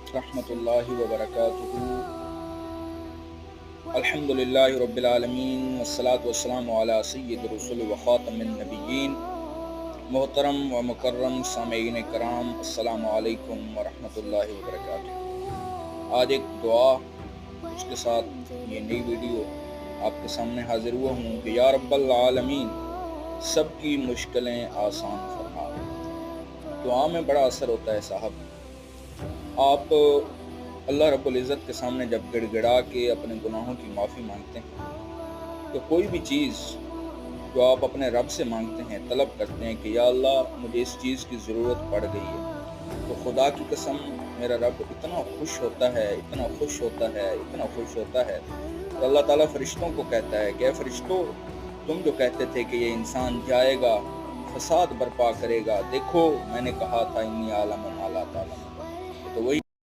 रहमतुल्लाहि व बरकातुहू। अल्हम्दुलिल्लाहि रब्बिल आलमीन वस्सलातु वस्सलामु अला सय्यिदिर रुसुल व खातमिन नबिय्यीन। मोहतरम व मुकर्रम सामीईन कराम, अस्सलामु अलैकुम व रहमतुल्लाहि व बरकातुहू। आज एक दुआ, उसके साथ ये नई वीडियो आपके सामने हाजिर हुआ हूँ कि या रब्बल आलमीन सबकी मुश्किलें आसान फरमा। दुआ में बड़ा असर होता है साहब। आप अल्लाह रब्बुल इज़्ज़त के सामने जब गिड़गिड़ा के अपने गुनाहों की माफ़ी मांगते हैं, तो कोई भी चीज़ जो आप अपने रब से मांगते हैं, तलब करते हैं कि या अल्लाह मुझे इस चीज़ की ज़रूरत पड़ गई है, तो खुदा की कसम मेरा रब इतना खुश होता है, इतना खुश होता है, इतना खुश होता है। तो अल्लाह ताला फ़रिश्तों को कहता है कि ऐ फ़रिश्तों, तुम जो कहते थे कि ये इंसान जाएगा, फ़साद बर्पा करेगा, देखो मैंने कहा था इन्नी आलम